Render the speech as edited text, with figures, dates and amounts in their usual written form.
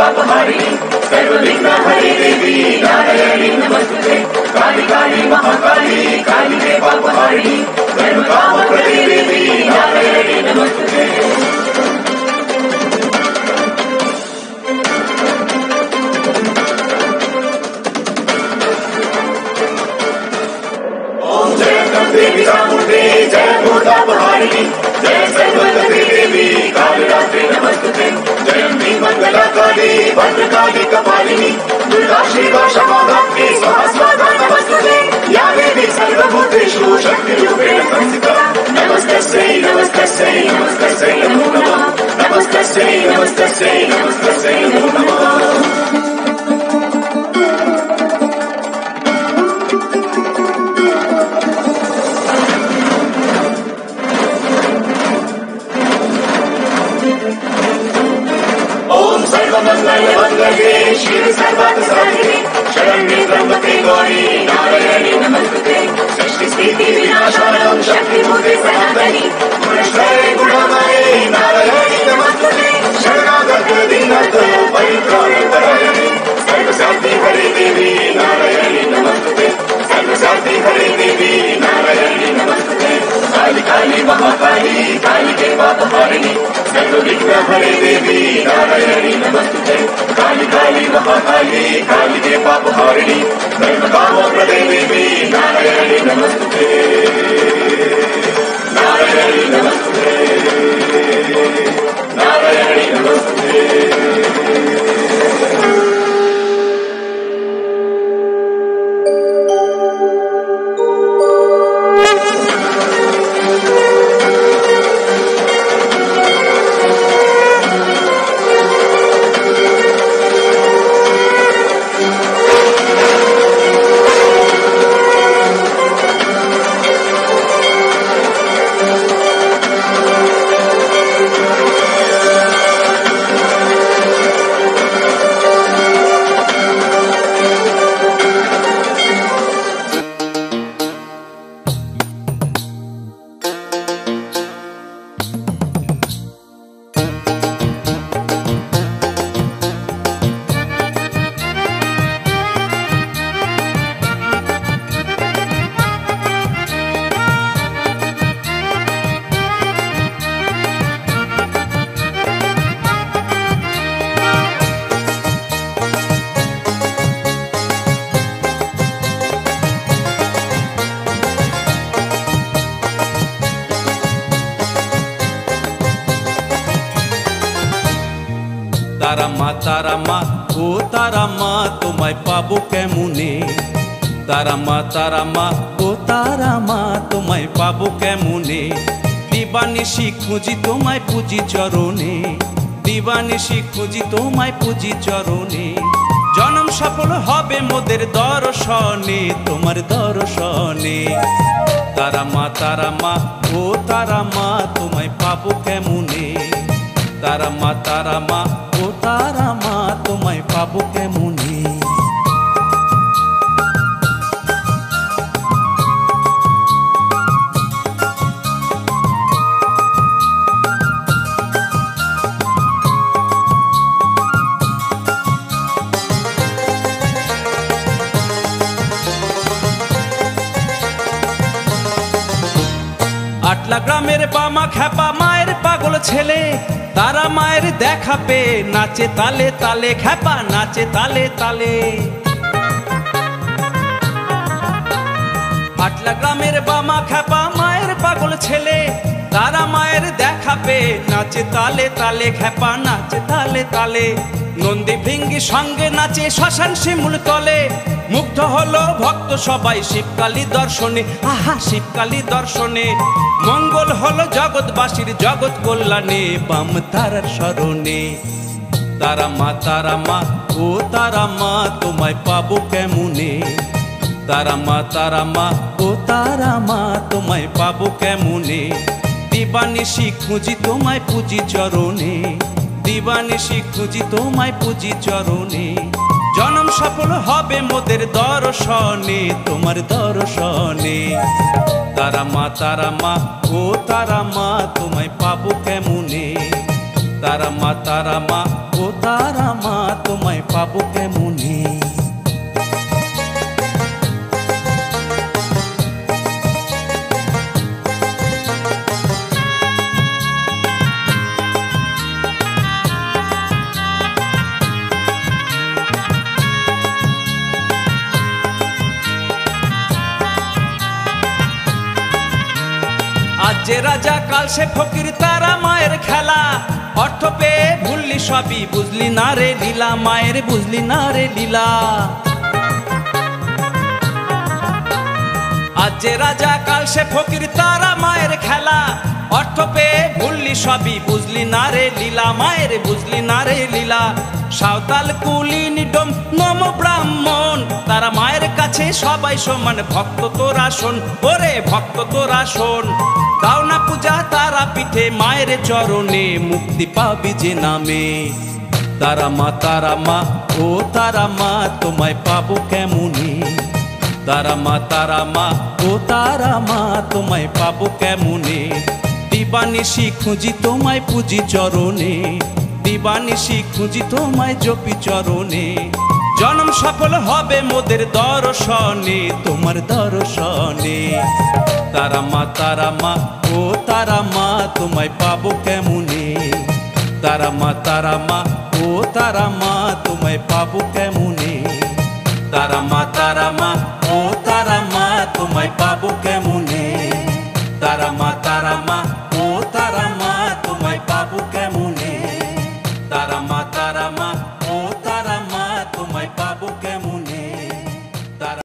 पापहारिणी सर्वलिंग हरे देवी नारायणी नमस्ते काली काली महाकाली काली के पापहारिणी सर्व काम प्रदे देवी नारायणी नमस्ते देवी चामुंडे जय भूतापहारिणी जय सर्वगते देवी कालरात्रि नमस्ते जयंती मंगला काली भद्रकाली कपालिनी दुर्गा शिवा क्षमा भक्ति स्वाहा नमस्ते या देवी सर्वभूतेषु शक्तिरूपेण संस्थिता नमस्तस्यै नमस्तस्यै नमस्तस्यै नमो नमः नमस्तस्यै नमस्तस्यै नमस्तस्यै नमो नमः सर्वमंगलमंगले शिव सर्वार्थसाधिके शरण्ये त्र्यंबके गौरी नारायणी नमस्ते सृष्टि स्थिति विनाशानं शक्तिभूते सनातनी गुणेश्वरे गुणमये नारायणी नमस्ते शरणागत दीनस्थ परित्राणपरायणे सर्वसाध्य हरे देवी नारायणी नमस्ते सर्वसाध्य हरे देवी नारायणी नमस्ते काली काली महाकाली काली के पापहारिणी सर्वविघ्न हरे देवी नारायणी नमस्ते काली काली महाकाली काली के पापहारिणी सर्व काम प्रदे देवी नारायणी नमस्ते नारायणी नमस्ते नारायणी नमस्ते तारा मा ও तारा मा তোমায় পাবো কেমনে तारा मा ও तारा मा তোমায় পাবো কেমনে দিবানিশি খুঁজি তোমায় পূজি চরণে দিবানিশি খুঁজি তোমায় পূজি চরণে জনম সফল হবে মোদের দর্শনে তোমার দর্শনে तारा मा ও तारा मा তোমায় পাবো কেমনে तारा मा ও तारा मा তোমায় পাবো কেমনে আটলা গ্রামের বামা খ্যাপা মায়ের পাগল ছেলে तारा मायर देखा पे नाचे ताले ताले ख्यापा नाचे ताले ताले आटला ग्रामेर बामा ख्यापा मायर पागल छेले तारा मायर देखा पे नाचे ताले ताले ख्यापा नाचे ताले ताले नंदी भृंगी संगे नाचे श्मशान शिमूल तले मुग्ध हलो भक्त सबाई शिवकाली दर्शने आहा शिवकाली दर्शने मंगल हलो जगतबासीर जगत कल्याणे बाम तारार शरणे तारा मा ও तारा मा তোমায় পাবো কেমনে तारा मा ও तारा मा তোমায় পাবো কেমনে দিবানিশি খুঁজি তোমায় পূজি চরণে দিবানিশি খুঁজি তোমায় পূজি চরণে জনম সফল হবে মোদের দর্শনে তোমার দর্শনে तारा मा ও तारा मा তোমায় পাবো কেমনে तारा मा ও তারা মা তোমায় পাবো কেমনে। আজ যে রাজা কাল সে ফকির তারা মায়ের খেলা, অর্থ পেয়ে ভুললি সবই বুঝলি না রে লীলা, মায়ের বুঝলি না রে লীলা। আজ যে রাজা কাল সে ফকির তারা মায়ের খেলা, অর্থ পেয়ে ভুললি সবই বুঝলি না রে লীলা, মায়ের বুঝলি না রে লীলা। সাঁওতাল কুলিনি ডোম নম ব্রাহ্মণ, তারা মায়ের কাছে সবাই সমান, ভক্ত তোরা শোন ওরে ভক্ত তোরা শোন। দাও না পূজা তারা পিঠে মায়ের চরণে, মুক্তি পাবি যে নামে। তারা মা ও তারা মা তোমায় পাবো কেমনে। তারা মা ও তারা মা তোমায় পাবো কেমনে। দিবানিশি খুঁজি তোমায় পুজি চরণে, দিবানিশি খুঁজি তোমায় জপি চরণে। জন্ম সফল হবে মোদের দর্শনে, তোমার দর্শনে। তারা মা ও তারা মা তোমায় পাবো কেমনে। তারা মা ও তারা মা তোমায় পাবো কেমনে। তারা মা ও তারা মা তোমায় পাবো কেমনে। তারা মা